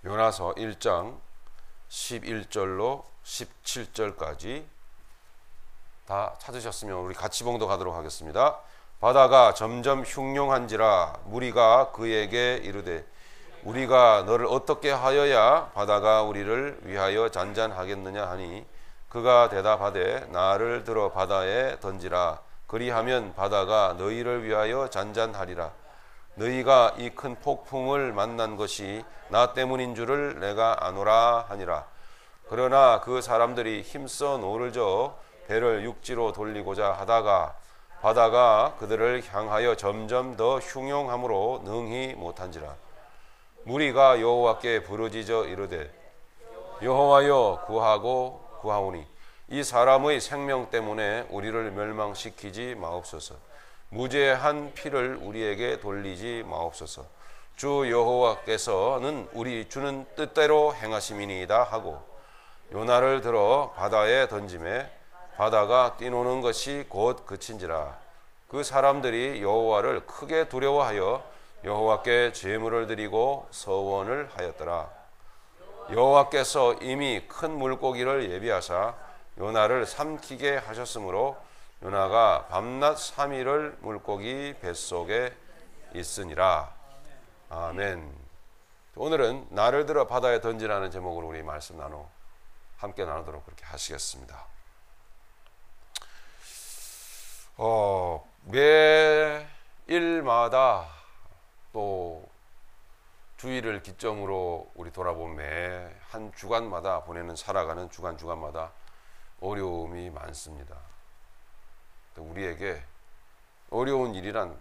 요나서 1장 11절로 17절까지 다 찾으셨으면 우리 같이 봉독하도록 하겠습니다. 바다가 점점 흉흉한지라 무리가 그에게 이르되 우리가 너를 어떻게 하여야 바다가 우리를 위하여 잔잔하겠느냐 하니 그가 대답하되 나를 들어 바다에 던지라. 그리하면 바다가 너희를 위하여 잔잔하리라. 너희가 이 큰 폭풍을 만난 것이 나 때문인 줄을 내가 아노라 하니라. 그러나 그 사람들이 힘써 노를 저어 배를 육지로 돌리고자 하다가 바다가 그들을 향하여 점점 더 흉흉함으로 능히 못한지라. 무리가 여호와께 부르짖어 이르되 여호와여 구하고 구하오니 이 사람의 생명 때문에 우리를 멸망시키지 마옵소서. 무죄한 피를 우리에게 돌리지 마옵소서. 주 여호와께서는 우리 주는 뜻대로 행하심이니이다 하고 요나를 들어 바다에 던지매 바다가 뛰노는 것이 곧 그친지라. 그 사람들이 여호와를 크게 두려워하여 여호와께 제물을 드리고 서원을 하였더라. 여호와께서 이미 큰 물고기를 예비하사 요나를 삼키게 하셨으므로 요나가 밤낮 3일을 물고기 뱃속에 있으니라. 아멘. 오늘은 나를 들어 바다에 던지라는 제목으로 우리 말씀 함께 나누도록 그렇게 하시겠습니다. 매일마다 또 주일을 기점으로 우리 돌아보면 매 한 주간마다 보내는 살아가는 주간마다 어려움이 많습니다. 우리에게 어려운 일이란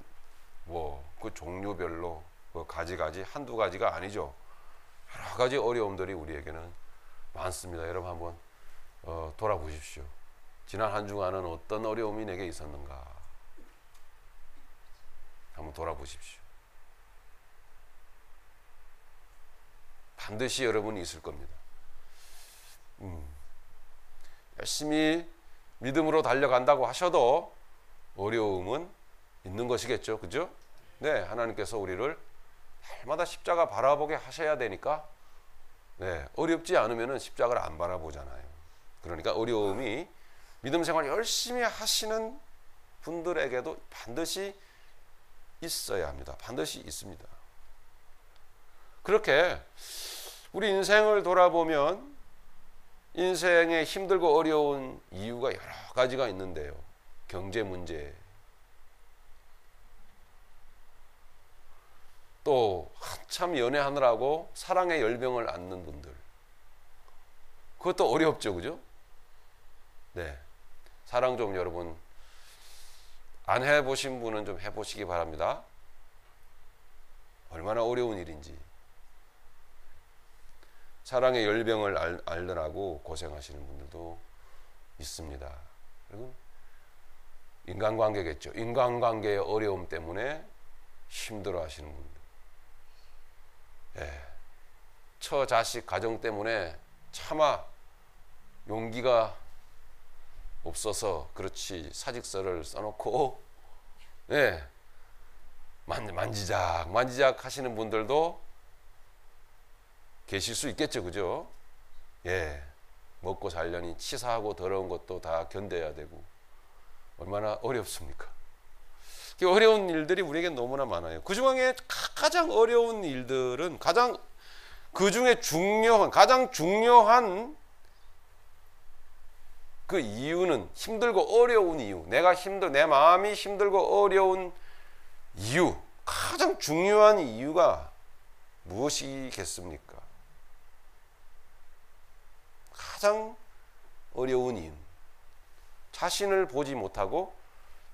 그 종류별로 가지 한두 가지가 아니죠. 여러 가지 어려움들이 우리에게는 많습니다. 여러분 한번 돌아보십시오. 지난 한 주간은 어떤 어려움이 내게 있었는가 한번 돌아보십시오. 반드시 여러분이 있을 겁니다. 열심히 믿음으로 달려간다고 하셔도 어려움은 있는 것이겠죠. 그죠? 네, 하나님께서 우리를 날마다 십자가 바라보게 하셔야 되니까 어렵지 않으면 십자가를 안 바라보잖아요. 그러니까 어려움이 믿음 생활 열심히 하시는 분들에게도 반드시 있어야 합니다. 반드시 있습니다. 그렇게 우리 인생을 돌아보면 인생에 힘들고 어려운 이유가 여러 가지가 있는데요. 경제 문제, 또 한참 연애하느라고 사랑의 열병을 앓는 분들, 그것도 어렵죠. 그죠? 네, 사랑 좀 여러분 안 해보신 분은 좀 해보시기 바랍니다. 얼마나 어려운 일인지. 사랑의 열병을 앓느라고 고생하시는 분들도 있습니다. 그리고 인간관계겠죠. 인간관계의 어려움 때문에 힘들어 하시는 분들. 처자식 가정 때문에 차마 용기가 없어서 그렇지 사직서를 써놓고 만지작 하시는 분들도 계실 수 있겠죠. 그죠? 먹고 살려니 치사하고 더러운 것도 다 견뎌야 되고 얼마나 어렵습니까? 어려운 일들이 우리에게 너무나 많아요. 그 중에 가장 어려운 일들은 그 중에 가장 중요한 그 이유는 힘들고 어려운 이유, 내 마음이 힘들고 어려운 이유, 가장 중요한 이유가 무엇이겠습니까? 가장 어려운 이유, 자신을 보지 못하고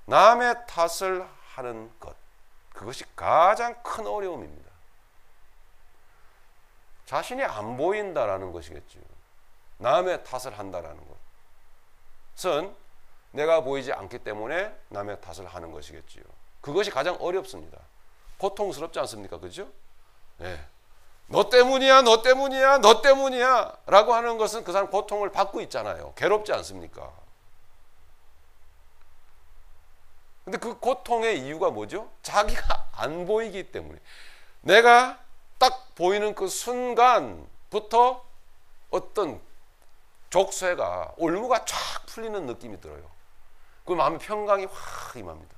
남의 탓을 하는 것, 그것이 가장 큰 어려움입니다. 자신이 안 보인다라는 것이겠죠. 남의 탓을 한다라는 것은 내가 보이지 않기 때문에 남의 탓을 하는 것이겠죠. 그것이 가장 어렵습니다. 고통스럽지 않습니까? 그죠? 너 때문이야 라고 하는 것은 그 사람 고통을 받고 있잖아요. 괴롭지 않습니까? 근데 그 고통의 이유가 뭐죠? 자기가 안 보이기 때문에. 내가 딱 보이는 그 순간부터 어떤 족쇄가 올무가 쫙 풀리는 느낌이 들어요. 그 마음의 평강이 확 임합니다.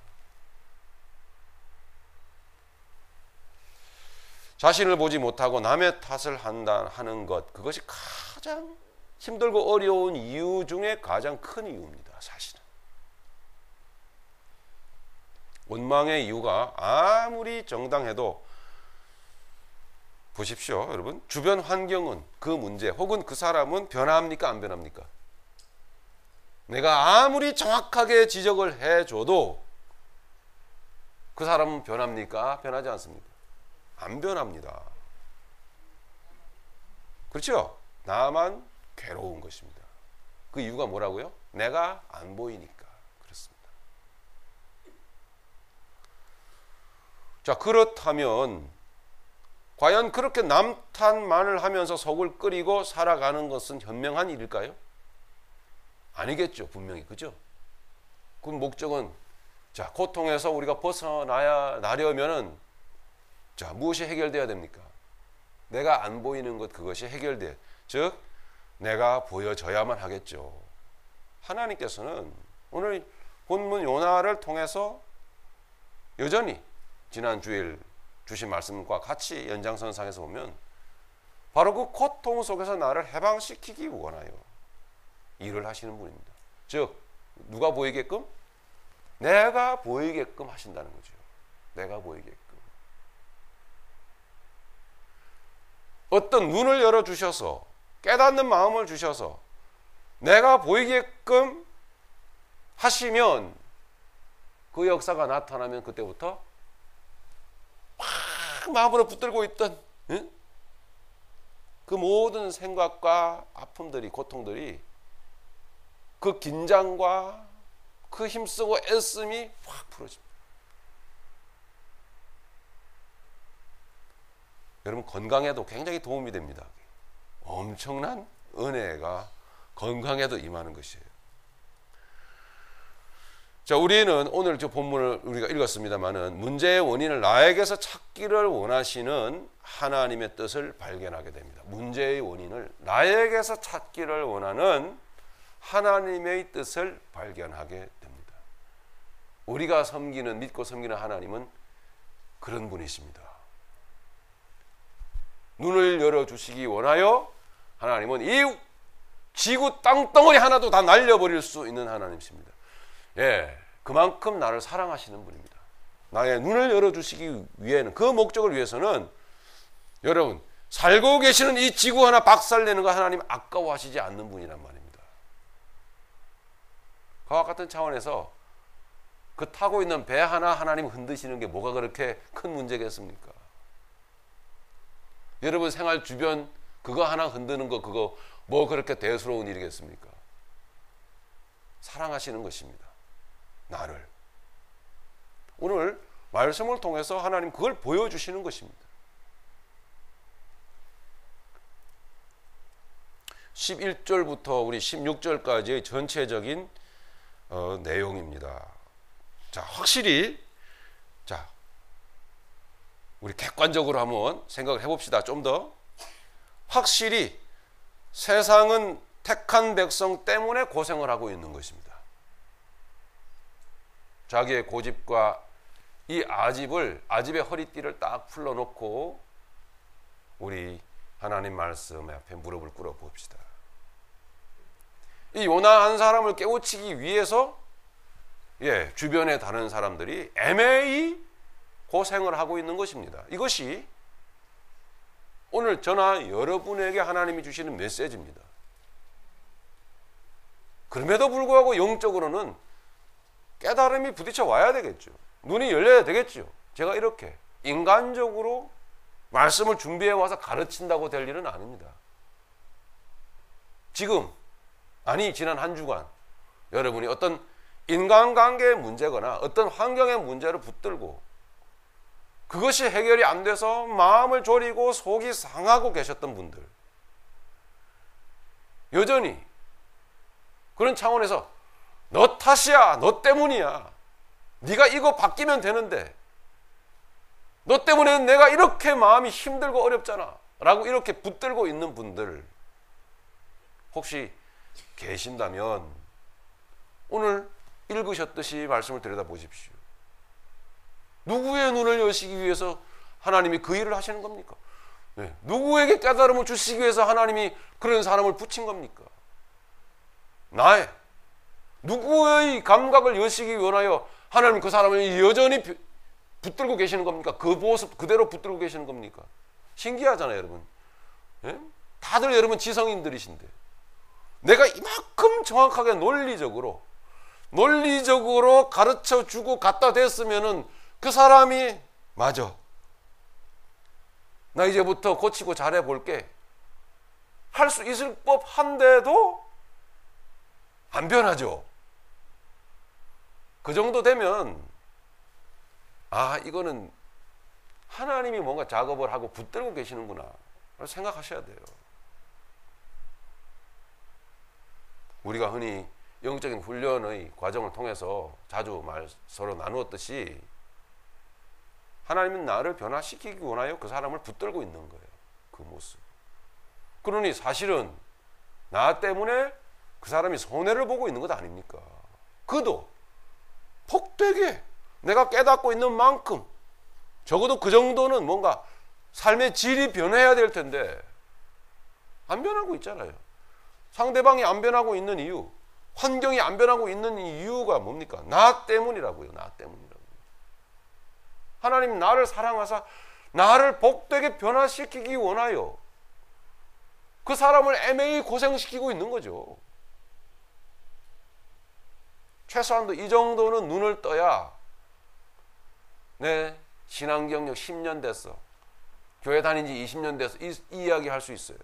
자신을 보지 못하고 남의 탓을 하는 것, 그것이 가장 힘들고 어려운 이유 중에 가장 큰 이유입니다. 사실은 원망의 이유가 아무리 정당해도 보십시오, 여러분. 주변 환경은 그 문제 혹은 그 사람은 변합니까? 안 변합니까? 내가 아무리 정확하게 지적을 해줘도 그 사람은 변합니까? 변하지 않습니까? 안 변합니다. 그렇죠? 나만 괴로운 것입니다. 그 이유가 뭐라고요? 내가 안 보이니까 그렇습니다. 자, 그렇다면 과연 그렇게 남 탓만을 하면서 속을 끓이고 살아가는 것은 현명한 일일까요? 아니겠죠, 분명히. 그죠? 그 목적은, 자, 고통에서 우리가 벗어나려면은, 자, 무엇이 해결돼야 됩니까? 내가 안 보이는 것, 그것이 해결돼. 즉, 내가 보여져야만 하겠죠. 하나님께서는 오늘 본문 요나를 통해서 여전히 지난 주일 주신 말씀과 같이 연장선상에서 보면 바로 그 고통 속에서 나를 해방시키기 원하여 일을 하시는 분입니다. 즉, 누가 보이게끔? 내가 보이게끔 하신다는 거죠. 내가 보이게끔. 어떤 눈을 열어주셔서 깨닫는 마음을 주셔서 내가 보이게끔 하시면 그 역사가 나타나면 그때부터 막 마음으로 붙들고 있던 그 모든 생각과 아픔들이, 고통들이, 그 긴장과 그 힘쓰고 애씀이 확 풀어집니다. 여러분, 건강에도 굉장히 도움이 됩니다. 엄청난 은혜가 건강에도 임하는 것이에요. 자, 우리는 오늘 저 본문을 우리가 읽었습니다만은 문제의 원인을 나에게서 찾기를 원하시는 하나님의 뜻을 발견하게 됩니다. 문제의 원인을 나에게서 찾기를 원하는 하나님의 뜻을 발견하게 됩니다. 우리가 믿고 섬기는 하나님은 그런 분이십니다. 눈을 열어주시기 원하여 하나님은 이 지구 땅덩어리 하나도 다 날려버릴 수 있는 하나님이십니다. 예, 그만큼 나를 사랑하시는 분입니다. 나의 눈을 열어주시기 위해는, 그 목적을 위해서는 여러분, 살고 계시는 이 지구 하나 박살내는 거 하나님 아까워하시지 않는 분이란 말입니다. 그와 같은 차원에서 그 타고 있는 배 하나 하나님 흔드시는 게 뭐가 그렇게 큰 문제겠습니까? 여러분 생활 주변 그거 하나 흔드는 거, 그거 뭐 그렇게 대수로운 일이겠습니까? 사랑하시는 것입니다. 나를. 오늘 말씀을 통해서 하나님 그걸 보여주시는 것입니다. 11절부터 우리 16절까지의 전체적인 내용입니다. 자, 확실히, 자, 우리 객관적으로 한번 생각을 해봅시다. 좀 더. 확실히 세상은 택한 백성 때문에 고생을 하고 있는 것입니다. 자기의 고집과 이 아집의 허리띠를 딱 풀러놓고 우리 하나님 말씀 앞에 무릎을 꿇어 봅시다. 이 요나 한 사람을 깨우치기 위해서 주변의 다른 사람들이 애매히 고생을 하고 있는 것입니다. 이것이 오늘 저나 여러분에게 하나님이 주시는 메시지입니다. 그럼에도 불구하고 영적으로는 깨달음이 부딪혀 와야 되겠죠. 눈이 열려야 되겠죠. 제가 이렇게 인간적으로 말씀을 준비해 와서 가르친다고 될 일은 아닙니다. 지금, 아니 지난 한 주간 여러분이 어떤 인간관계의 문제거나 어떤 환경의 문제를 붙들고 그것이 해결이 안 돼서 마음을 졸이고 속이 상하고 계셨던 분들, 여전히 그런 차원에서 너 탓이야, 너 때문이야, 네가 이거 바뀌면 되는데, 너 때문에 내가 이렇게 마음이 힘들고 어렵잖아 라고 이렇게 붙들고 있는 분들 혹시 계신다면 오늘 읽으셨듯이 말씀을 들여다보십시오. 누구의 눈을 여시기 위해서 하나님이 그 일을 하시는 겁니까? 네. 누구에게 깨달음을 주시기 위해서 하나님이 그런 사람을 붙인 겁니까? 나의 누구의 감각을 여시기 원하여 하나님 그 사람을 여전히 붙들고 계시는 겁니까? 그 모습 그대로 붙들고 계시는 겁니까? 신기하잖아요, 여러분. 예? 다들 여러분 지성인들이신데 내가 이만큼 정확하게 논리적으로 가르쳐주고 갖다 댔으면은 그 사람이 맞아, 나 이제부터 고치고 잘해볼게 할 수 있을 법한데도 안 변하죠. 그 정도 되면 이거는 하나님이 뭔가 작업을 하고 붙들고 계시는구나 생각하셔야 돼요. 우리가 흔히 영적인 훈련의 과정을 통해서 자주 서로 나누었듯이 하나님은 나를 변화시키기 원하여 그 사람을 붙들고 있는 거예요. 그 모습. 그러니 사실은 나 때문에 그 사람이 손해를 보고 있는 것 아닙니까? 그도 복되게 내가 깨닫고 있는 만큼 적어도 그 정도는 뭔가 삶의 질이 변해야 될 텐데 안 변하고 있잖아요. 상대방이 안 변하고 있는 이유, 환경이 안 변하고 있는 이유가 뭡니까? 나 때문이라고요. 나 때문이라고. 하나님 나를 사랑하사 나를 복되게 변화시키기 원하여 그 사람을 애매히 고생시키고 있는 거죠. 최소한도 이 정도는 눈을 떠야 내 신앙 경력 10년 됐어, 교회 다닌 지 20년 돼서 이 이야기 할 수 있어요.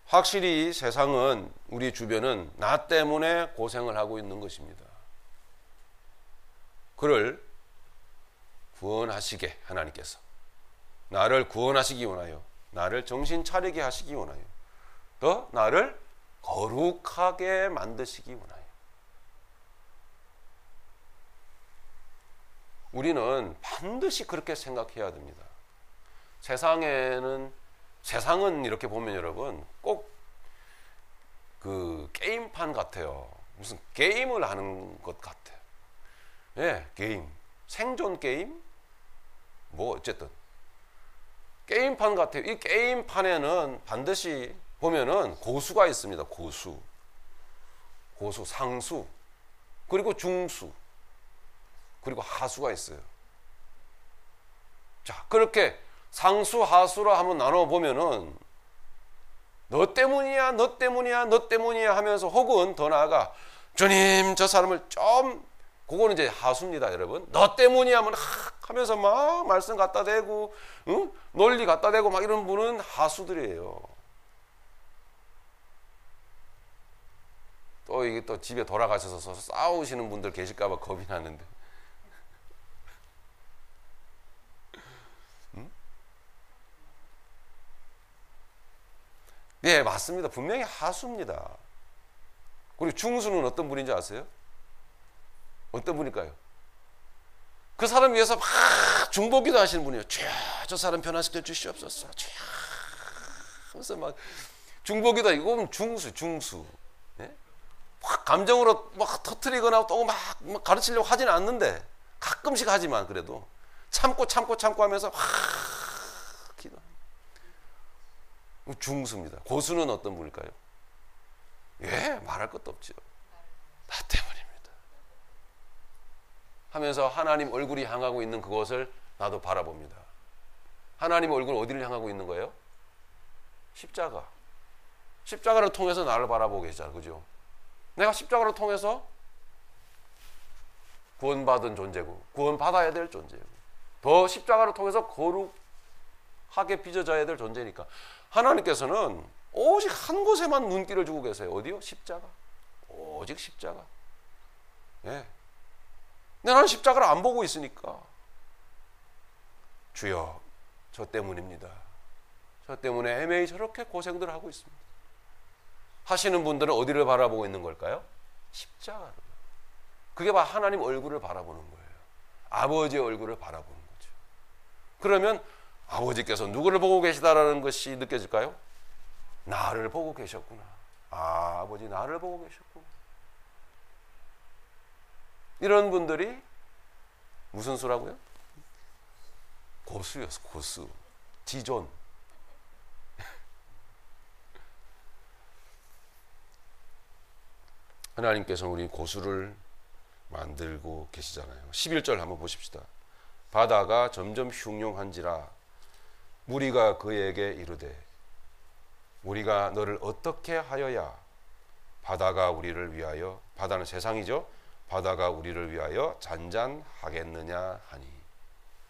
확실히 세상은, 우리 주변은 나 때문에 고생을 하고 있는 것입니다. 그를 구원하시게 하나님께서 나를 구원하시기 원하여, 나를 정신 차리게 하시기 원하여, 더 나를 거룩하게 만드시기 원하여. 우리는 반드시 그렇게 생각해야 됩니다. 세상은 이렇게 보면 여러분 꼭 그 게임판 같아요. 무슨 게임을 하는 것 같아요. 예, 게임, 생존 게임, 뭐 어쨌든 게임판 같아요. 이 게임판에는 반드시 보면은 고수가 있습니다. 고수, 상수, 그리고 중수, 그리고 하수가 있어요. 자, 그렇게 상수, 하수로 한번 나눠보면은 너 때문이야, 너 때문이야, 너 때문이야 하면서, 혹은 더 나아가 주님 저 사람을 좀, 그거는 이제 하수입니다, 여러분. 너 때문이야 하면서 막 말씀 갖다 대고, 응? 논리 갖다 대고 막 이런 분은 하수들이에요. 또 이게 또 집에 돌아가셔서 싸우시는 분들 계실까봐 겁이 나는데. 네, 맞습니다. 분명히 하수입니다. 그리고 중수는 어떤 분인지 아세요? 어떤 분일까요? 그 사람 위해서 막 중보기도 하시는 분이에요. 주여, 저 사람 변화시켜 주시옵소서. 주여 하면서 막 중보기도, 이건 중수. 네? 막 감정으로 막 터뜨리거나 또 막 가르치려고 하지는 않는데 가끔씩 하지만 그래도 참고 하면서 기도. 중수입니다. 고수는 어떤 분일까요? 예, 말할 것도 없죠. 나 때문입니다 하면서 하나님 얼굴이 향하고 있는 그것을 나도 바라봅니다. 하나님 얼굴 어디를 향하고 있는 거예요? 십자가를 통해서 나를 바라보고 계시잖아요. 그죠? 내가 십자가를 통해서 구원받은 존재고 구원받아야 될 존재고, 더 십자가를 통해서 거룩하게 빚어져야 될 존재니까 하나님께서는 오직 한 곳에만 눈길을 주고 계세요. 어디요? 십자가. 오직 십자가. 예. 근데 나는 십자가를 안 보고 있으니까 주여 저 때문입니다. 저 때문에 애매히 저렇게 고생들을 하고 있습니다 하시는 분들은 어디를 바라보고 있는 걸까요? 십자가를. 그게 바로 하나님 얼굴을 바라보는 거예요. 아버지의 얼굴을 바라보는 거죠. 그러면 아버지께서 누구를 보고 계시다라는 것이 느껴질까요? 나를 보고 계셨구나. 아, 아버지 나를 보고 계셨구나. 이런 분들이 무슨 수라고요? 고수였어. 고수. 지존. 하나님께서 우리 고수를 만들고 계시잖아요. 11절 한번 보십시다. 바다가 점점 흉흉한지라 무리가 그에게 이르되 우리가 너를 어떻게 하여야 바다가 우리를 위하여, 바다는 세상이죠. 바다가 우리를 위하여 잔잔하겠느냐 하니.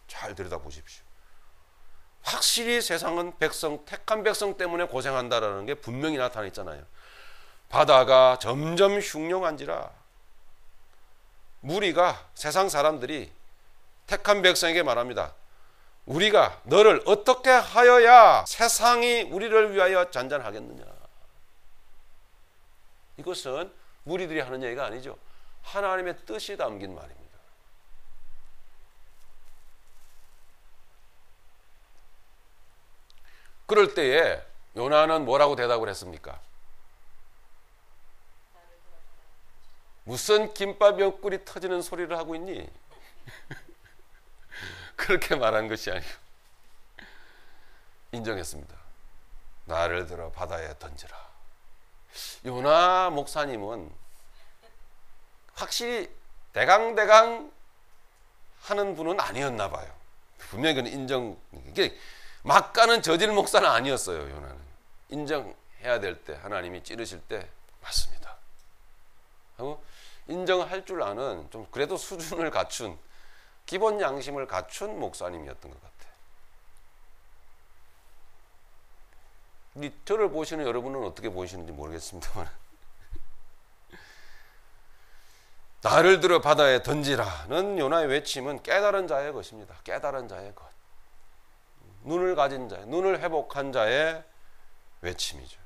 잘 들여다보십시오. 확실히 세상은 백성, 택한 백성 때문에 고생한다라는 게 분명히 나타나 있잖아요. 바다가 점점 흉흉한지라 무리가, 세상 사람들이 택한 백성에게 말합니다. 우리가 너를 어떻게 하여야 세상이 우리를 위하여 잔잔하겠느냐. 이것은 무리들이 하는 얘기가 아니죠. 하나님의 뜻이 담긴 말입니다. 그럴 때에 요나는 뭐라고 대답을 했습니까? 무슨 김밥 옆구리 터지는 소리를 하고 있니? 그렇게 말한 것이 아니고 인정했습니다. 나를 들어 바다에 던지라. 요나 목사님은 확실히 대강대강 하는 분은 아니었나 봐요. 분명히 그건 인정, 이게 막 가는 저질 목사는 아니었어요. 요나는 인정해야 될 때, 하나님이 찌르실 때 맞습니다 하고 인정할 줄 아는, 좀 그래도 수준을 갖춘, 기본 양심을 갖춘 목사님이었던 것 같아요. 저를 보시는 여러분은 어떻게 보시는지 모르겠습니다만 나를 들어 바다에 던지라는 요나의 외침은 깨달은 자의 것입니다. 깨달은 자의 것. 눈을 가진 자의, 눈을 회복한 자의 외침이죠.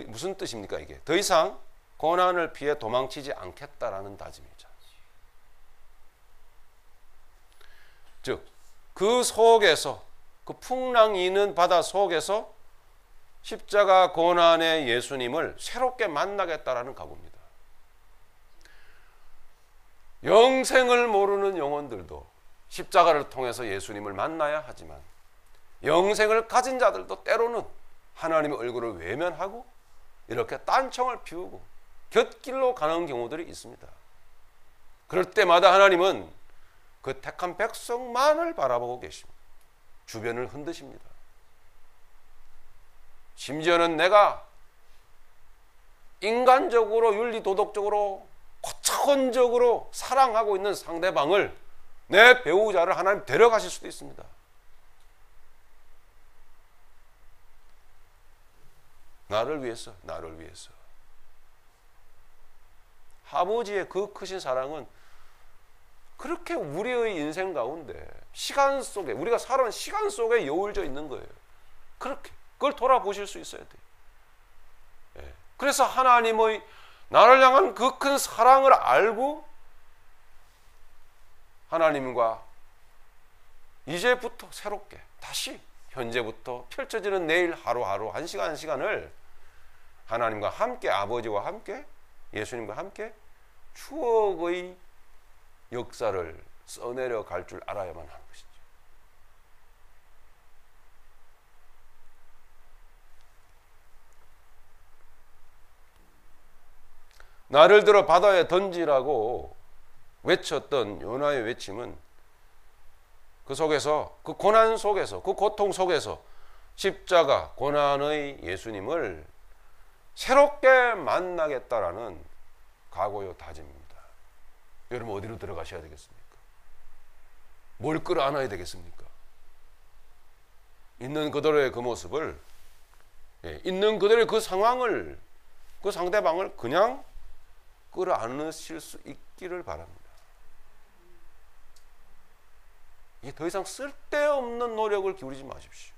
무슨 뜻입니까 이게? 더 이상 고난을 피해 도망치지 않겠다라는 다짐이죠. 즉, 그 속에서, 그 풍랑이 있는 바다 속에서 십자가 고난의 예수님을 새롭게 만나겠다라는 각오입니다. 영생을 모르는 영혼들도 십자가를 통해서 예수님을 만나야 하지만 영생을 가진 자들도 때로는 하나님의 얼굴을 외면하고 이렇게 딴청을 피우고 곁길로 가는 경우들이 있습니다. 그럴 때마다 하나님은 그 택한 백성만을 바라보고 계십니다. 주변을 흔드십니다. 심지어는 내가 인간적으로, 윤리도덕적으로, 고차원적으로 사랑하고 있는 상대방을, 내 배우자를 하나님 데려가실 수도 있습니다. 나를 위해서, 나를 위해서. 아버지의 그 크신 사랑은 그렇게 우리의 인생 가운데 시간 속에, 우리가 살아가는 시간 속에 여울져 있는 거예요. 그렇게 그걸 돌아보실 수 있어야 돼요. 예. 그래서 하나님의 나를 향한 그 큰 사랑을 알고 하나님과 이제부터 새롭게 다시 현재부터 펼쳐지는 내일 하루하루, 한 시간 한 시간을 하나님과 함께, 아버지와 함께, 예수님과 함께 추억의 역사를 써내려 갈 줄 알아야만 하는 것이죠. 나를 들어 바다에 던지라고 외쳤던 요나의 외침은 그 속에서, 그 고난 속에서, 그 고통 속에서 십자가 고난의 예수님을 새롭게 만나겠다라는 각오요 다짐입니다. 여러분 어디로 들어가셔야 되겠습니까? 뭘 끌어안아야 되겠습니까? 있는 그대로의 그 모습을, 있는 그대로의 그 상황을, 그 상대방을 그냥 끌어안으실 수 있기를 바랍니다. 이게 더 이상 쓸데없는 노력을 기울이지 마십시오.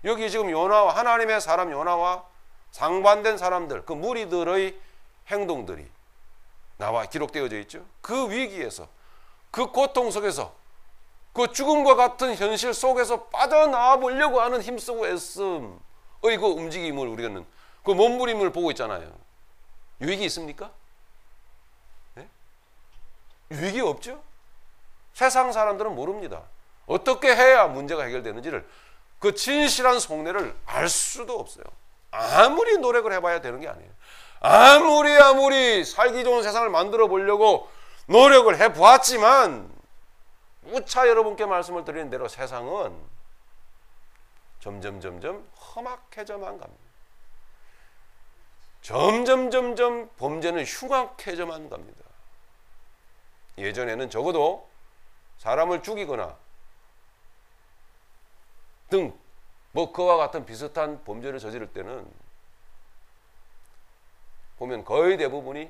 여기 지금 요나와, 하나님의 사람 요나와 상반된 사람들, 그 무리들의 행동들이 나와 기록되어져 있죠. 그 위기에서, 그 고통 속에서, 그 죽음과 같은 현실 속에서 빠져나와 보려고 하는 힘쓰고 애씀의 그 움직임을 우리는 그 몸부림을 보고 있잖아요. 유익이 있습니까? 네? 유익이 없죠? 세상 사람들은 모릅니다. 어떻게 해야 문제가 해결되는지를, 그 진실한 속내를 알 수도 없어요. 아무리 노력을 해봐야 되는 게 아니에요. 아무리 살기 좋은 세상을 만들어 보려고 노력을 해보았지만 우차 여러분께 말씀을 드리는 대로 세상은 점점 험악해져만 갑니다. 점점 범죄는 흉악해져만 갑니다. 예전에는 적어도 사람을 죽이거나 등 그와 같은 비슷한 범죄를 저지를 때는 보면 거의 대부분이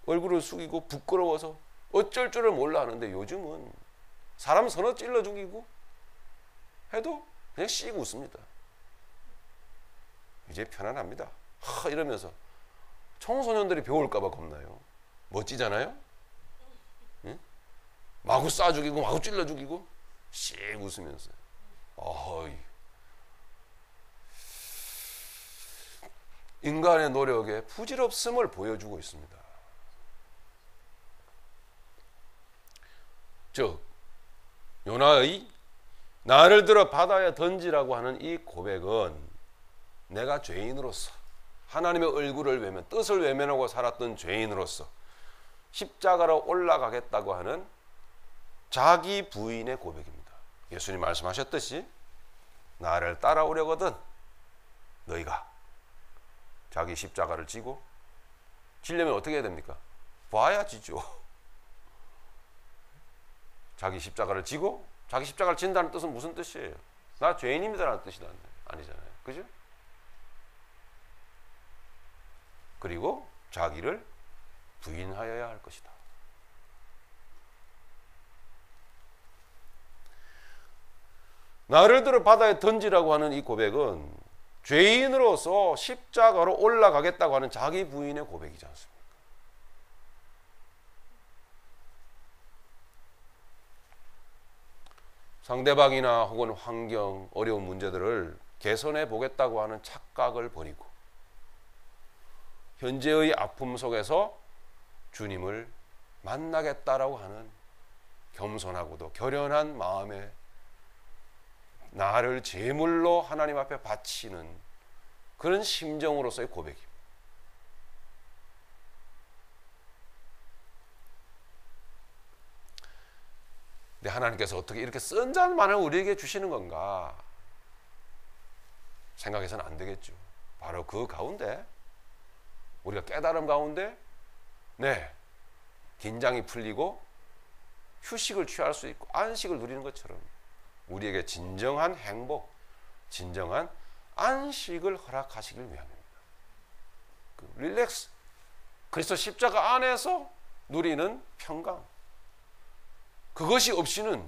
얼굴을 숙이고 부끄러워서 어쩔 줄을 몰라 하는데, 요즘은 사람 서너 찔러 죽이고 해도 그냥 씩 웃습니다. 이제 편안합니다. 이러면서 청소년들이 배울까 봐 겁나요. 멋지잖아요? 응? 마구 쏴 죽이고 마구 찔러 죽이고 씩 웃으면서. 인간의 노력에 부질없음을 보여주고 있습니다. 즉 요나의 나를 들어 바다에 던지라고 하는 이 고백은 내가 죄인으로서 하나님의 얼굴을 뜻을 외면하고 살았던 죄인으로서 십자가로 올라가겠다고 하는 자기 부인의 고백입니다. 예수님 말씀하셨듯이 나를 따라오려거든 너희가 자기 십자가를 지고, 지려면 어떻게 해야 됩니까? 봐야 지죠. 자기 십자가를 지고, 자기 십자가를 진다는 뜻은 무슨 뜻이에요? 나 죄인입니다라는 뜻이 아니잖아요. 그죠? 그리고 자기를 부인하여야 할 것이다. 나를 들어 바다에 던지라고 하는 이 고백은 죄인으로서 십자가로 올라가겠다고 하는 자기 부인의 고백이지 않습니까? 상대방이나 혹은 환경, 어려운 문제들을 개선해 보겠다고 하는 착각을 버리고 현재의 아픔 속에서 주님을 만나겠다라고 하는 겸손하고도 결연한 마음에 나를 제물로 하나님 앞에 바치는 그런 심정으로서의 고백입니다. 근데 하나님께서 어떻게 이렇게 썬잔만을 우리에게 주시는 건가 생각해서는 안 되겠죠. 바로 그 가운데, 우리가 깨달음 가운데 긴장이 풀리고 휴식을 취할 수 있고 안식을 누리는 것처럼 우리에게 진정한 행복, 진정한 안식을 허락하시길 위함입니다. 릴렉스, 그리스도 십자가 안에서 누리는 평강, 그것이 없이는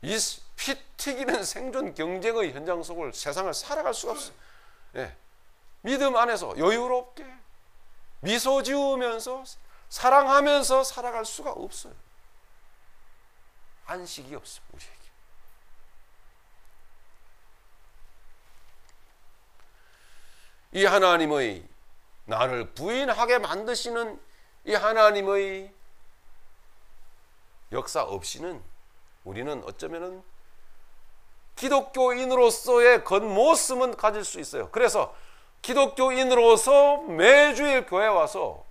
이 피 튀기는 생존 경쟁의 현장 속을 세상을 살아갈 수가 없어요. 믿음 안에서 여유롭게 미소 지으면서 사랑하면서 살아갈 수가 없어요. 안식이 없어 우리에게. 이 하나님의 나를 부인하게 만드시는 이 하나님의 역사 없이는 우리는 어쩌면은 기독교인으로서의 겉모습은 가질 수 있어요. 그래서 기독교인으로서 매주일 교회 와서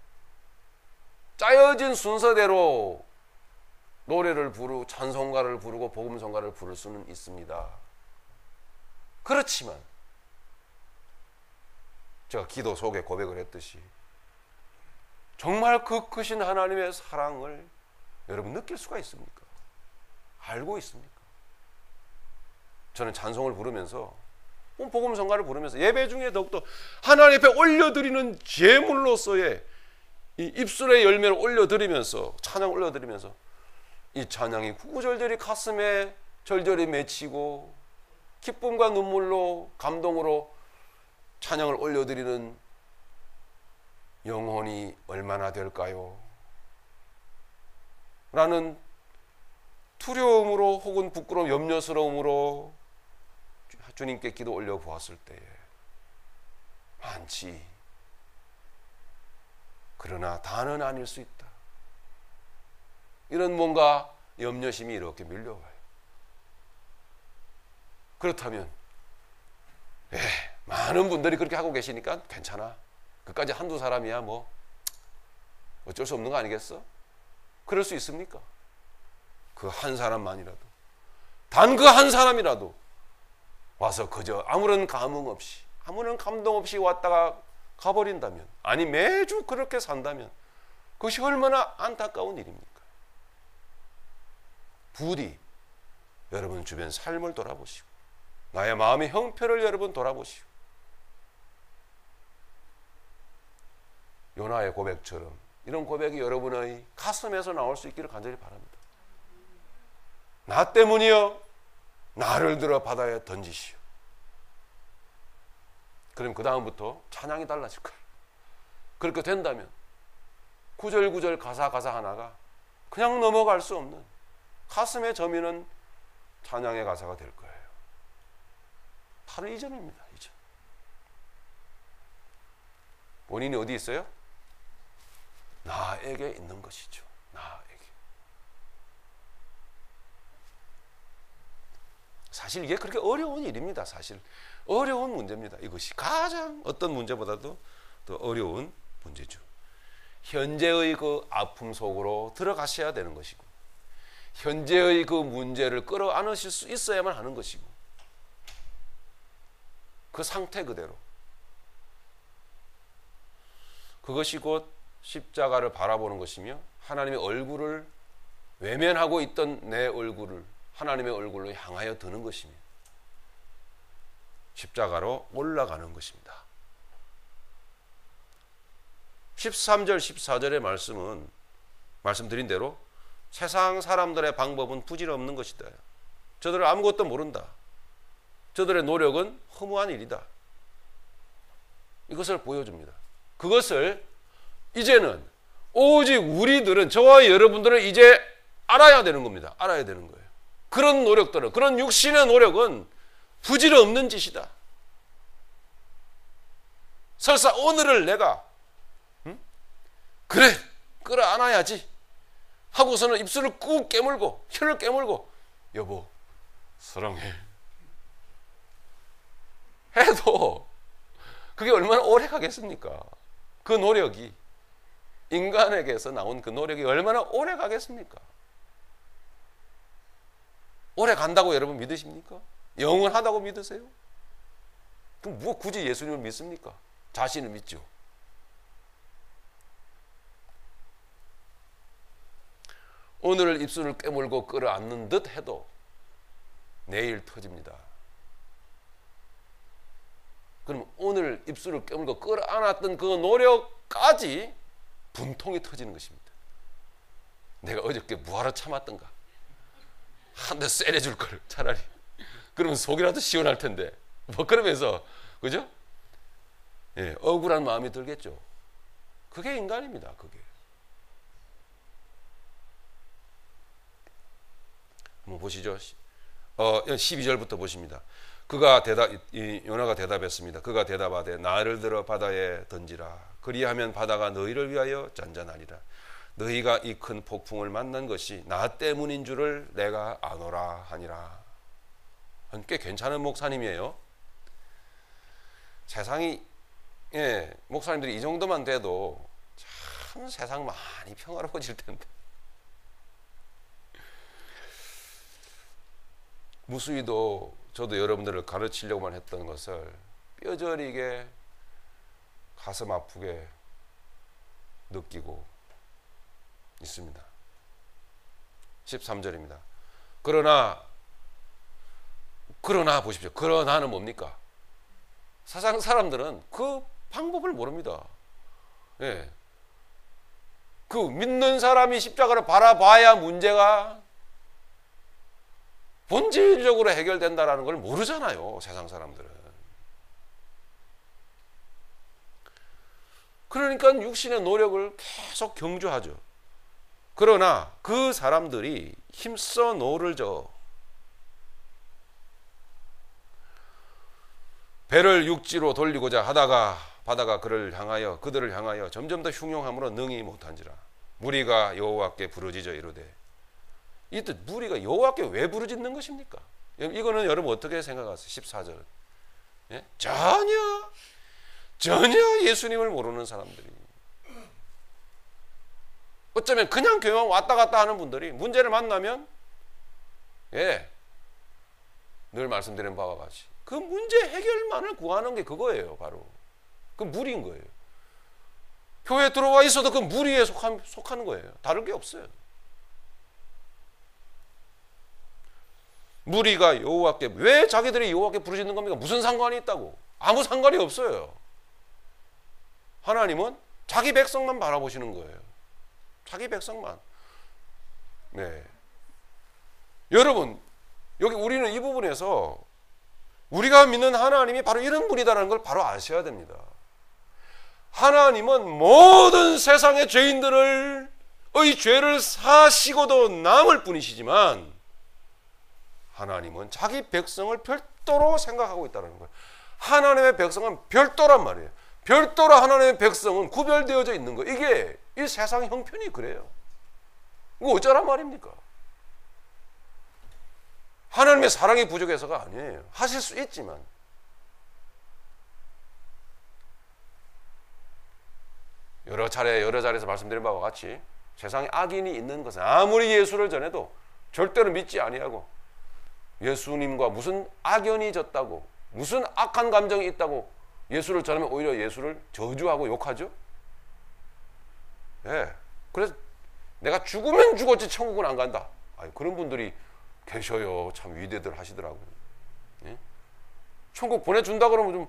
짜여진 순서대로 노래를 부르고 찬송가를 부르고 복음성가를 부를 수는 있습니다. 그렇지만 제가 기도 속에 고백을 했듯이 정말 그 크신 하나님의 사랑을 여러분 느낄 수가 있습니까? 알고 있습니까? 저는 찬송을 부르면서 복음성가를 부르면서 예배 중에 더욱더 하나님 앞에 올려드리는 제물로서의 이 입술의 열매를 올려드리면서 찬양 올려드리면서 이 찬양이 구구절절히 가슴에 절절히 맺히고 기쁨과 눈물로 감동으로 찬양을 올려드리는 영혼이 얼마나 될까요? 라는 두려움으로 혹은 부끄러움, 염려스러움으로 주님께 기도 올려 보았을 때에 많지. 그러나 다는 아닐 수 있다. 이런 뭔가 염려심이 이렇게 밀려와요. 그렇다면 많은 분들이 그렇게 하고 계시니까 괜찮아. 그까지 한두 사람이야 뭐 어쩔 수 없는 거 아니겠어? 그럴 수 있습니까? 그 한 사람만이라도, 단 그 한 사람이라도 와서 그저 아무런 감흥 없이, 아무런 감동 없이 왔다가 가버린다면, 아니 매주 그렇게 산다면 그것이 얼마나 안타까운 일입니까? 부디 여러분 주변 삶을 돌아보시고 나의 마음의 형편을 여러분 돌아보시고 요나의 고백처럼 이런 고백이 여러분의 가슴에서 나올 수 있기를 간절히 바랍니다. 나 때문이요, 나를 들어 바다에 던지시오. 그럼 그 다음부터 찬양이 달라질 거예요. 그렇게 된다면 구절구절 가사 하나가 그냥 넘어갈 수 없는 가슴에 저미는 찬양의 가사가 될 거예요. 바로 이 점입니다. 이 점. 본인이 어디 있어요? 나에게 있는 것이죠. 나에게. 사실 이게 그렇게 어려운 일입니다. 사실 어려운 문제입니다. 이것이 가장 어떤 문제보다도 더 어려운 문제죠. 현재의 그 아픔 속으로 들어가셔야 되는 것이고, 현재의 그 문제를 끌어안으실 수 있어야만 하는 것이고, 그 상태 그대로, 그것이 곧 십자가를 바라보는 것이며, 하나님의 얼굴을 외면하고 있던 내 얼굴을 하나님의 얼굴로 향하여 드는 것이며, 십자가로 올라가는 것입니다. 13절 14절의 말씀은 말씀드린 대로 세상 사람들의 방법은 부질없는 것이다. 저들은 아무것도 모른다. 저들의 노력은 허무한 일이다. 이것을 보여줍니다. 그것을 이제는 오직 우리들은, 저와 여러분들은 이제 알아야 되는 겁니다. 알아야 되는 거예요. 그런 노력들은, 그런 육신의 노력은 부질없는 짓이다. 설사 오늘을 내가 그래 끌어안아야지 하고서는 입술을 꾹 깨물고 혀를 깨물고 여보 사랑해 해도 그게 얼마나 오래 가겠습니까? 그 노력이, 인간에게서 나온 그 노력이 얼마나 오래 가겠습니까? 오래 간다고 여러분 믿으십니까? 영원하다고 믿으세요? 그럼 뭐 굳이 예수님을 믿습니까? 자신을 믿죠. 오늘 입술을 깨물고 끌어안는 듯 해도 내일 터집니다. 그럼 오늘 입술을 깨물고 끌어안았던 그 노력까지 분통이 터지는 것입니다. 내가 어저께 뭐하러 참았던가, 한 대 세례줄 걸 차라리. 그러면 속이라도 시원할 텐데 뭐 그러면서, 그죠? 예, 억울한 마음이 들겠죠. 그게 인간입니다. 그게. 한번 보시죠. 12절부터 보십니다. 요나가 대답했습니다. 그가 대답하되 나를 들어 바다에 던지라. 그리하면 바다가 너희를 위하여 잔잔하리라. 너희가 이 큰 폭풍을 만난 것이 나 때문인 줄을 내가 아노라 하니라. 꽤 괜찮은 목사님이에요. 세상이, 목사님들이 이 정도만 돼도 참 세상 많이 평화로워질 텐데. 무수히도 저도 여러분들을 가르치려고만 했던 것을 뼈저리게 가슴 아프게 느끼고 있습니다. 13절입니다. 그러나 보십시오. 그러나는 뭡니까? 세상 사람들은 그 방법을 모릅니다. 예. 그 믿는 사람이 십자가를 바라봐야 문제가 본질적으로 해결된다는 걸 모르잖아요. 세상 사람들은. 그러니까 육신의 노력을 계속 경주하죠. 그러나 그 사람들이 힘써 노를 저 배를 육지로 돌리고자 하다가 바다가 그들을 향하여 점점 더 흉용함으로 능히 못한지라. 무리가 여호와께 부르짖어 이르되. 이 뜻 무리가 여호와께 왜 부르짖는 것입니까? 이거는 여러분 어떻게 생각하세요? 14절. 예? 전혀 예수님을 모르는 사람들이, 어쩌면 그냥 교회만 왔다 갔다 하는 분들이 문제를 만나면 늘 말씀드린 바와 같이 그 문제 해결만을 구하는 게 그거예요. 바로 그 무리인 거예요. 교회에 들어와 있어도 그 무리에 속하는 거예요. 다를 게 없어요. 무리가 여호와께, 왜 자기들이 여호와께 부르짖는 겁니까? 무슨 상관이 있다고? 아무 상관이 없어요. 하나님은 자기 백성만 바라보시는 거예요. 자기 백성만. 네. 여러분, 여기 우리는 이 부분에서 우리가 믿는 하나님이 바로 이런 분이다라는 걸 바로 아셔야 됩니다. 하나님은 모든 세상의 죄인들의 죄를 사시고도 남을 뿐이시지만, 하나님은 자기 백성을 별도로 생각하고 있다는 거예요. 하나님의 백성은 별도란 말이에요. 별도로 하나님의 백성은 구별되어져 있는 거예요. 이게 이 세상 형편이 그래요. 이거 어쩌란 말입니까? 하나님의 사랑이 부족해서가 아니에요. 하실 수 있지만. 여러 자리에서 말씀드린 바와 같이 세상에 악인이 있는 것은 아무리 예수를 전해도 절대로 믿지 아니하고, 예수님과 무슨 악연이 졌다고, 무슨 악한 감정이 있다고 예수를 전하면 오히려 예수를 저주하고 욕하죠. 예. 그래서 내가 죽으면 죽었지 천국은 안 간다. 그런 분들이 계셔요. 참 위대들 하시더라고요. 예? 천국 보내준다 그러면 좀,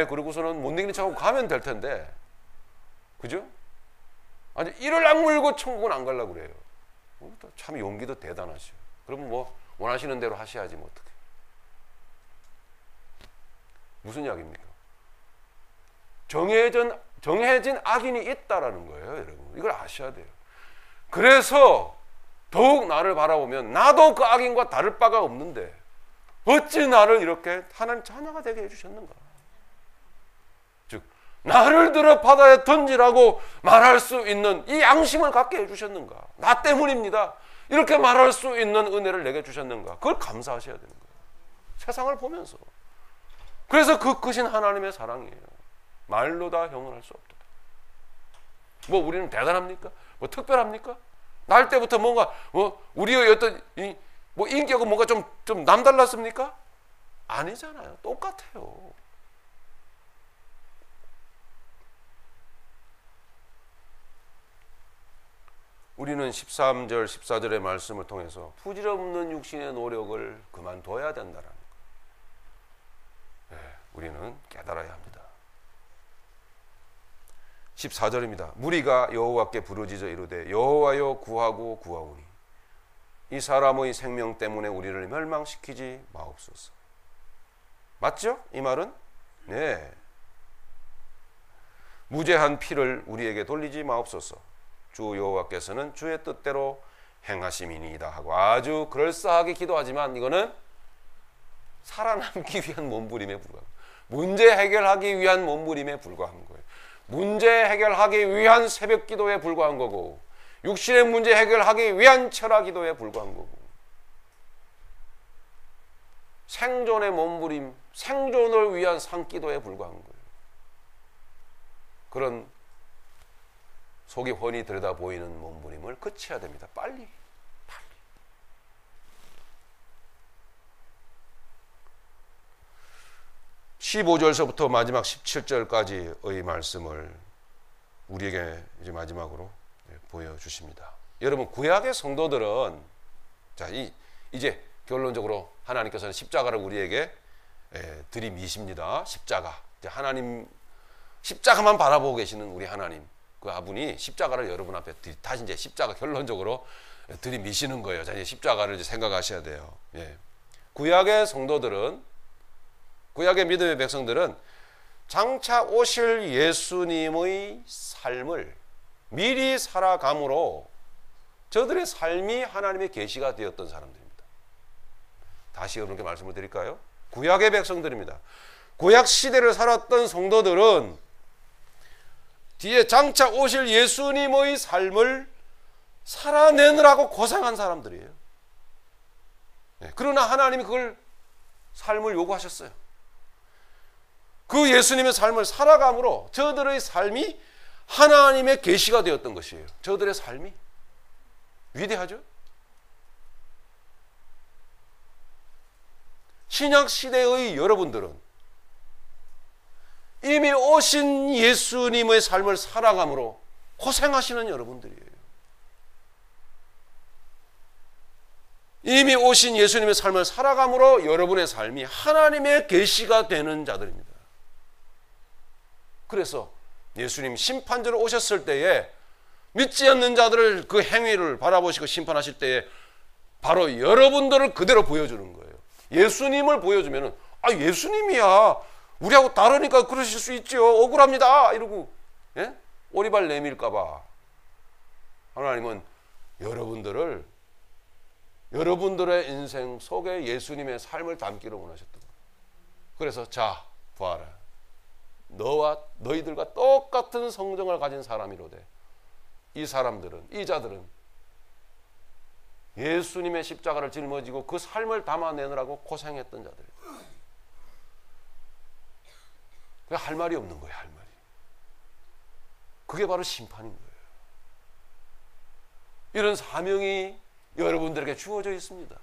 그러고서는 못 이기는 척하고 가면 될 텐데. 그죠? 아니, 이를 악물고 천국은 안 가려고 그래요. 참 용기도 대단하죠. 그러면 뭐, 원하시는 대로 하셔야지, 뭐, 어떡해. 무슨 이야기입니까? 정해진 악인이 있다라는 거예요, 여러분. 이걸 아셔야 돼요. 그래서 더욱 나를 바라보면 나도 그 악인과 다를 바가 없는데 어찌 나를 이렇게 하나님 자녀가 되게 해주셨는가? 즉, 나를 들어 바다에 던지라고 말할 수 있는 이 양심을 갖게 해주셨는가? 나 때문입니다. 이렇게 말할 수 있는 은혜를 내게 주셨는가? 그걸 감사하셔야 되는 거예요. 세상을 보면서. 그래서 그 크신 하나님의 사랑이에요. 말로 다 형언할 수 없다. 뭐 우리는 대단합니까? 뭐 특별합니까? 날 때부터 뭔가 우리의 어떤 뭐 인격은 뭔가 좀 남달랐습니까? 아니잖아요. 똑같아요. 우리는 13절, 14절의 말씀을 통해서 부질없는 육신의 노력을 그만둬야 된다는 거예요. 우리는 깨달아야 합니다. 14절입니다. 무리가 여호와께 부르짖어 이르되 여호와여 구하고 구하오니 이 사람의 생명 때문에 우리를 멸망시키지 마옵소서. 맞죠? 이 말은? 네. 무죄한 피를 우리에게 돌리지 마옵소서. 주 여호와께서는 주의 뜻대로 행하심이니이다 하고 아주 그럴싸하게 기도하지만 이거는 살아남기 위한 몸부림에 불과합니다. 문제 해결하기 위한 몸부림에 불과한 거예요. 문제 해결하기 위한 새벽 기도에 불과한 거고, 육신의 문제 해결하기 위한 철학 기도에 불과한 거고, 생존의 몸부림, 생존을 위한 산기도에 불과한 거예요. 그런 속이 훤히 들여다 보이는 몸부림을 그쳐야 됩니다. 빨리. 15절서부터 마지막 17절까지의 말씀을 우리에게 이제 마지막으로 보여주십니다. 여러분, 구약의 성도들은 이제 결론적으로 하나님께서는 십자가를 우리에게 들이미십니다. 십자가. 이제 하나님 십자가만 바라보고 계시는 우리 하나님, 그 아분이 십자가를 여러분 앞에 다시 이제 십자가 결론적으로 들이미시는 거예요. 자, 이제 십자가를 이제 생각하셔야 돼요. 구약의 성도들은, 구약의 믿음의 백성들은 장차 오실 예수님의 삶을 미리 살아감으로 저들의 삶이 하나님의 계시가 되었던 사람들입니다. 다시 여러분께 말씀을 드릴까요? 구약의 백성들입니다. 구약 시대를 살았던 성도들은 뒤에 장차 오실 예수님의 삶을 살아내느라고 고생한 사람들이에요. 그러나 하나님이 그걸 삶을 요구하셨어요. 그 예수님의 삶을 살아감으로 저들의 삶이 하나님의 계시가 되었던 것이에요. 저들의 삶이 위대하죠? 신약 시대의 여러분들은 이미 오신 예수님의 삶을 살아감으로 고생하시는 여러분들이에요. 이미 오신 예수님의 삶을 살아감으로 여러분의 삶이 하나님의 계시가 되는 자들입니다. 그래서 예수님 심판자로 오셨을 때에 믿지 않는 자들을 그 행위를 바라보시고 심판하실 때에 바로 여러분들을 그대로 보여주는 거예요. 예수님을 보여주면은 예수님이야. 우리하고 다르니까 그러실 수 있죠. 억울합니다. 이러고 오리발 내밀까봐 하나님은 여러분들의 인생 속에 예수님의 삶을 담기를 원하셨던 거예요. 그래서 자, 보아라. 너와 너희들과 똑같은 성정을 가진 사람이로되 이 자들은 예수님의 십자가를 짊어지고 그 삶을 담아내느라고 고생했던 자들이에요. 할 말이 없는 거예요. 할 말이. 그게 바로 심판인 거예요. 이런 사명이 여러분들에게 주어져 있습니다.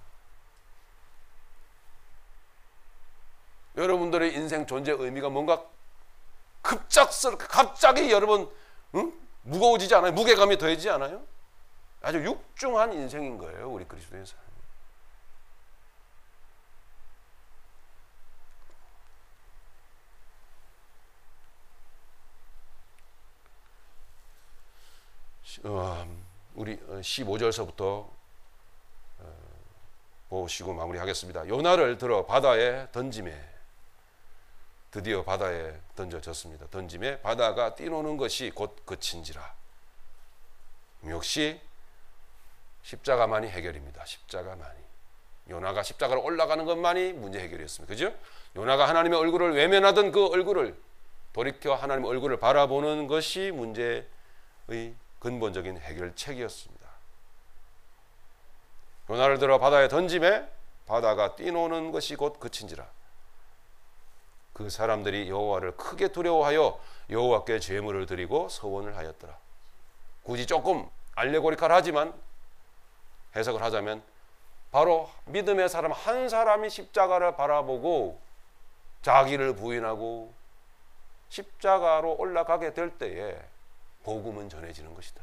여러분들의 인생 존재 의미가 뭔가 갑자기 여러분 무거워지지 않아요? 무게감이 더해지지 않아요? 아주 육중한 인생인 거예요. 우리 그리스도인 사람. 우리 15절서부터 보시고 마무리하겠습니다. 요나를 들어 바다에 던짐에 드디어 바다에 던져졌습니다. 던짐에 바다가 뛰노는 것이 곧 그친지라. 역시 십자가만이 해결입니다. 십자가만이. 요나가 근접자가로 올라가는 것만이 문제 해결이었습니다. 그죠? 요나가 하나님의 얼굴을 외면하던 그 얼굴을 돌이켜 하나님의 얼굴을 바라보는 것이 문제의 근본적인 해결책이었습니다. 요나를 들어 바다에 던짐에 바다가 뛰노는 것이 곧 그친지라. 그 사람들이 여호와를 크게 두려워하여 여호와께 제물을 드리고 서원을 하였더라. 굳이 조금 알레고리칼하지만 해석을 하자면 바로 믿음의 사람 한 사람이 십자가를 바라보고 자기를 부인하고 십자가로 올라가게 될 때에 복음은 전해지는 것이다.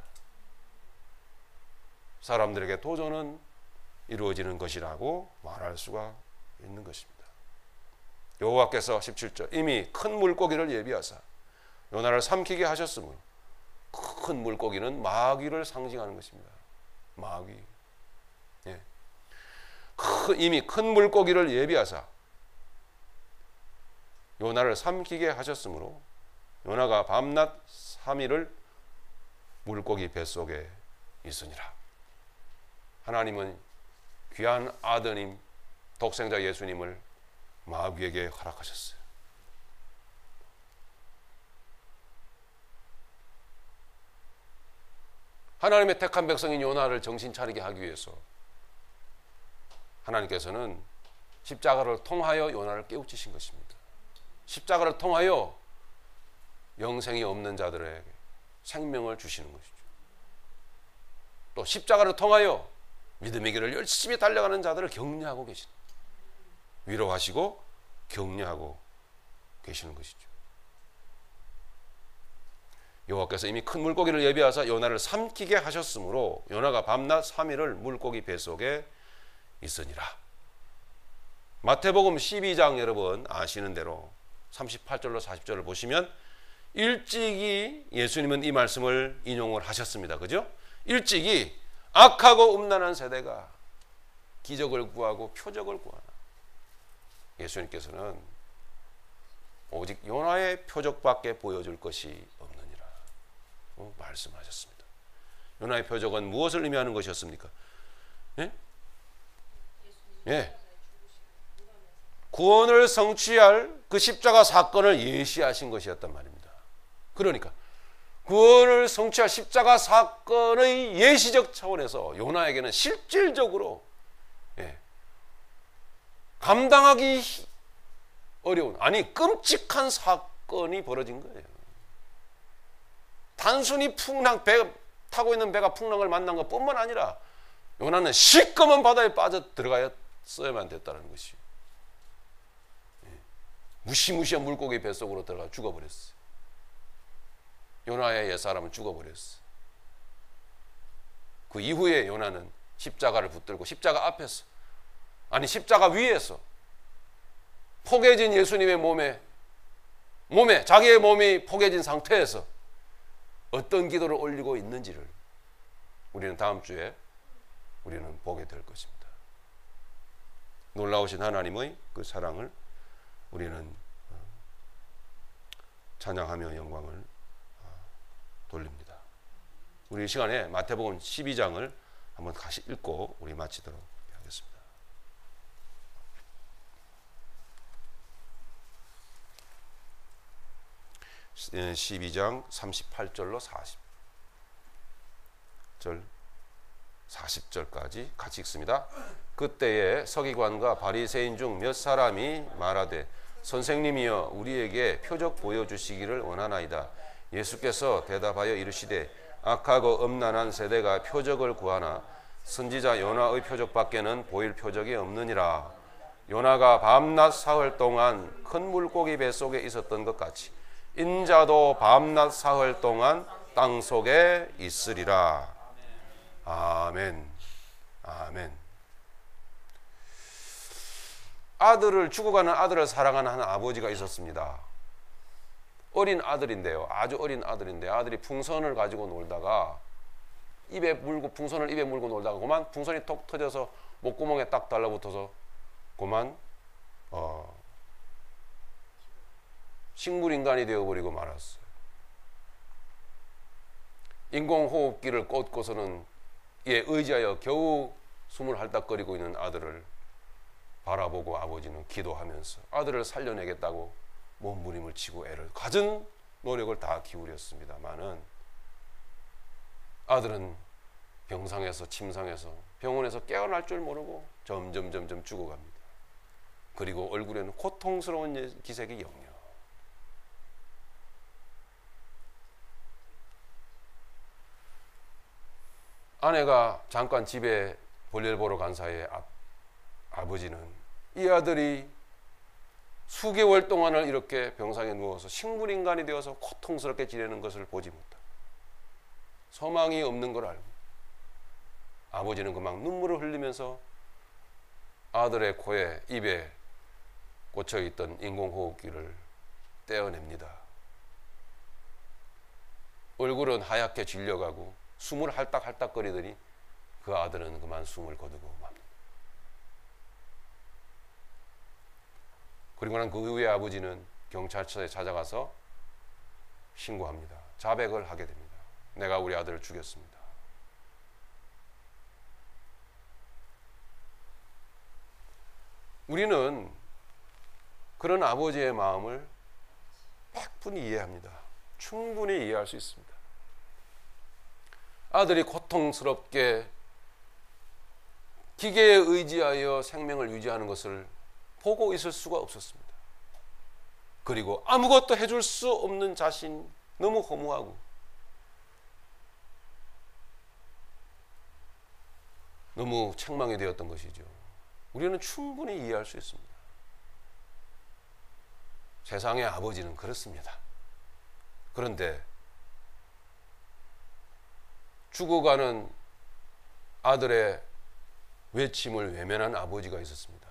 사람들에게 도전은 이루어지는 것이라고 말할 수가 있는 것입니다. 여호와께서 17절 이미 큰 물고기를 예비하사 요나를 삼키게 하셨으므로 큰 물고기는 마귀를 상징하는 것입니다. 마귀. 예. 이미 큰 물고기를 예비하사 요나를 삼키게 하셨으므로 요나가 밤낮 3일을 물고기 뱃속에 있으니라. 하나님은 귀한 아드님 독생자 예수님을 마귀에게 허락하셨어요. 하나님의 택한 백성인 요나를 정신 차리게 하기 위해서 하나님께서는 십자가를 통하여 요나를 깨우치신 것입니다. 십자가를 통하여 영생이 없는 자들에게 생명을 주시는 것이죠. 또 십자가를 통하여 믿음의 길을 열심히 달려가는 자들을 격려하고 계시는, 위로하시고 격려하고 계시는 것이죠. 여호와께서 이미 큰 물고기를 예비하사 요나를 삼키게 하셨으므로 요나가 밤낮 3일을 물고기 뱃속에 있으니라. 마태복음 12장 여러분 아시는 대로 38절로 40절을 보시면 일찍이 예수님은 이 말씀을 인용을 하셨습니다. 그죠? 일찍이 악하고 음란한 세대가 기적을 구하고 표적을 구하나 예수님께서는 오직 요나의 표적밖에 보여줄 것이 없느니라 말씀하셨습니다. 요나의 표적은 무엇을 의미하는 것이었습니까? 예? 예. 구원을 성취할 그 십자가 사건을 예시하신 것이었단 말입니다. 그러니까 구원을 성취할 십자가 사건의 예시적 차원에서 요나에게는 실질적으로 감당하기 어려운, 아니 끔찍한 사건이 벌어진 거예요. 단순히 배 타고 있는 배가 풍랑을 만난 것뿐만 아니라 요나는 시꺼먼 바다에 빠져 들어가야만 됐다는 것이요. 무시무시한 물고기 뱃속으로 들어가 죽어버렸어요. 요나의 옛사람은 죽어버렸어요. 그 이후에 요나는 십자가를 붙들고 십자가 앞에서, 아니 십자가 위에서 포개진 예수님의 몸에 자기의 몸이 포개진 상태에서 어떤 기도를 올리고 있는지를 우리는 다음 주에 우리는 보게 될 것입니다. 놀라우신 하나님의 그 사랑을 우리는 찬양하며 영광을 돌립니다. 우리 이 시간에 마태복음 12장을 한번 다시 읽고 우리 마치도록 하겠습니다. 12장 38절로 40절까지 같이 읽습니다. 그때에 서기관과 바리새인 중 몇 사람이 말하되 선생님이여 우리에게 표적 보여주시기를 원하나이다. 예수께서 대답하여 이르시되 악하고 음란한 세대가 표적을 구하나 선지자 요나의 표적밖에는 보일 표적이 없느니라. 요나가 밤낮 사흘 동안 큰 물고기 뱃속에 있었던 것 같이 인자도 밤낮 사흘 동안 땅속에 있으리라. 아멘. 아멘. 죽어가는 아들을 사랑하는 한 아버지가 있었습니다. 어린 아들인데요. 아주 어린 아들인데 아들이 풍선을 가지고 놀다가 풍선을 입에 물고 놀다가 그만 풍선이 톡 터져서 목구멍에 딱 달라붙어서 그만 식물인간이 되어버리고 말았어요. 인공호흡기를 꽂고서는 이에 의지하여 겨우 숨을 헐떡거리고 있는 아들을 바라보고 아버지는 기도하면서 아들을 살려내겠다고 몸부림을 치고 애를 갖은 노력을 다 기울였습니다마는 아들은 병상에서 침상에서 병원에서 깨어날 줄 모르고 점점 죽어갑니다. 그리고 얼굴에는 고통스러운 기색이 역력. 아내가 잠깐 집에 볼일 보러 간 사이에 아버지는 이 아들이 수개월 동안을 이렇게 병상에 누워서 식물인간이 되어서 고통스럽게 지내는 것을 보지 못하고 소망이 없는 걸 알고 아버지는 그만 눈물을 흘리면서 아들의 코에 입에 꽂혀있던 인공호흡기를 떼어냅니다. 얼굴은 하얗게 질려가고 숨을 할딱할딱거리더니 그 아들은 그만 숨을 거두고 맙니다. 그리고 난 그 후에 아버지는 경찰서에 찾아가서 신고합니다. 자백을 하게 됩니다. 내가 우리 아들을 죽였습니다. 우리는 그런 아버지의 마음을 100분이 이해합니다. 충분히 이해할 수 있습니다. 아들이 고통스럽게 기계에 의지하여 생명을 유지하는 것을 보고 있을 수가 없었습니다. 그리고 아무것도 해줄 수 없는 자신, 너무 허무하고 너무 책망이 되었던 것이죠. 우리는 충분히 이해할 수 있습니다. 세상의 아버지는 그렇습니다. 그런데 죽어가는 아들의 외침을 외면한 아버지가 있었습니다.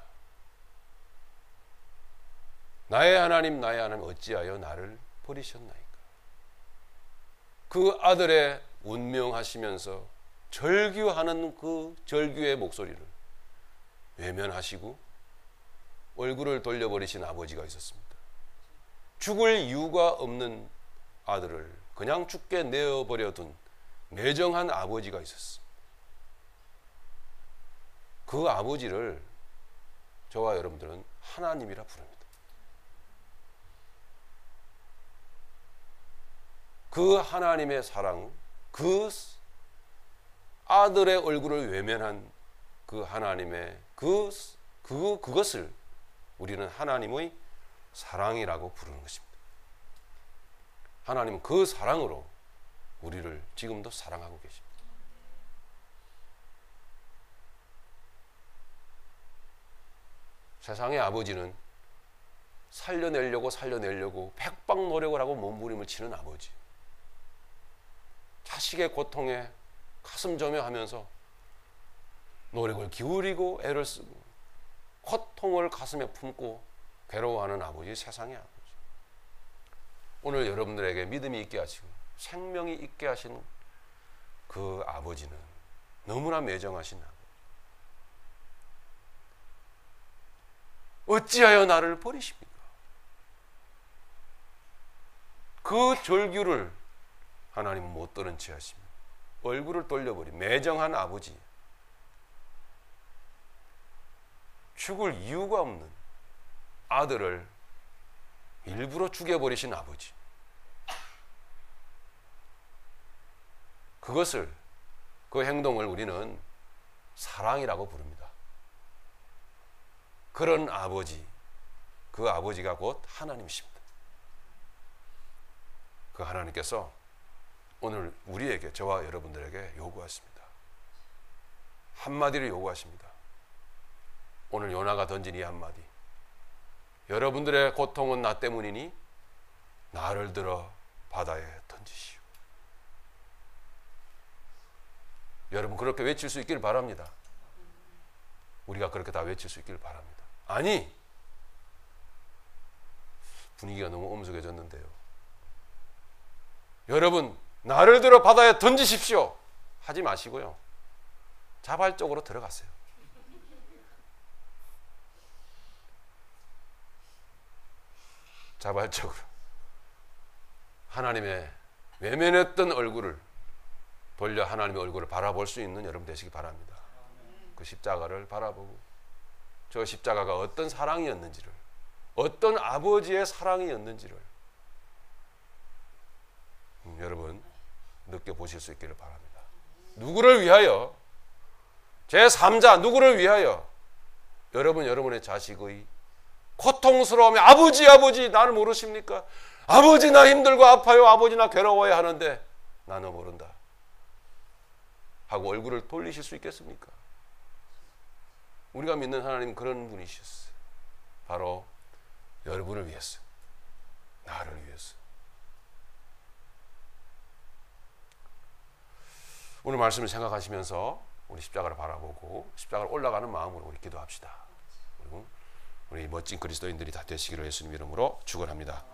나의 하나님 어찌하여 나를 버리셨나이까. 그 아들의 운명하시면서 절규하는 그 절규의 목소리를 외면하시고 얼굴을 돌려버리신 아버지가 있었습니다. 죽을 이유가 없는 아들을 그냥 죽게 내어버려 둔 매정한 아버지가 있었습니다. 그 아버지를 저와 여러분들은 하나님이라 부릅니다. 그 하나님의 사랑, 그 아들의 얼굴을 외면한 그 하나님의 그것을 우리는 하나님의 사랑이라고 부르는 것입니다. 하나님은 그 사랑으로 우리를 지금도 사랑하고 계십니다. 세상의 아버지는 살려내려고 백방 노력을 하고 몸부림을 치는 아버지, 자식의 고통에 가슴 저며하면서 노력을 기울이고 애를 쓰고 고통을 가슴에 품고 괴로워하는 아버지, 세상의 아버지. 오늘 여러분들에게 믿음이 있게 하시고 생명이 있게 하신 그 아버지는 너무나 매정하신 아버지. 어찌하여 나를 버리십니까? 그 절규를 하나님은 못 들은 채 하시며 얼굴을 돌려버린 매정한 아버지, 죽을 이유가 없는 아들을 일부러 죽여버리신 아버지, 그 행동을 우리는 사랑이라고 부릅니다. 그런 아버지, 그 아버지가 곧 하나님이십니다. 그 하나님께서 오늘 우리에게, 저와 여러분들에게 요구하십니다. 한마디를 요구하십니다. 오늘 요나가 던진 이 한마디, 여러분들의 고통은 나 때문이니 나를 들어 바다에 던지시오. 여러분 그렇게 외칠 수 있기를 바랍니다. 우리가 그렇게 다 외칠 수 있기를 바랍니다. 아니, 분위기가 너무 엄숙해졌는데요. 여러분, 나를 들어 바다에 던지십시오 하지 마시고요, 자발적으로 들어가세요. 자발적으로 하나님의 외면했던 얼굴을 돌려 하나님의 얼굴을 바라볼 수 있는 여러분 되시기 바랍니다. 그 십자가를 바라보고 저 십자가가 어떤 사랑이었는지를, 어떤 아버지의 사랑이었는지를 여러분 느껴보실 수 있기를 바랍니다. 누구를 위하여? 제3자 누구를 위하여? 여러분의 자식의 고통스러움에 아버지 나를 모르십니까? 아버지 나 힘들고 아파요, 아버지 나 괴로워야 하는데 나는 모른다 하고 얼굴을 돌리실 수 있겠습니까? 우리가 믿는 하나님은 그런 분이셨어요. 바로 여러분을 위해서, 나를 위해서. 오늘 말씀을 생각하시면서 우리 십자가를 바라보고 십자가를 올라가는 마음으로 우리 기도합시다. 그리고 우리 멋진 그리스도인들이 다 되시기를 예수님 이름으로 축원합니다.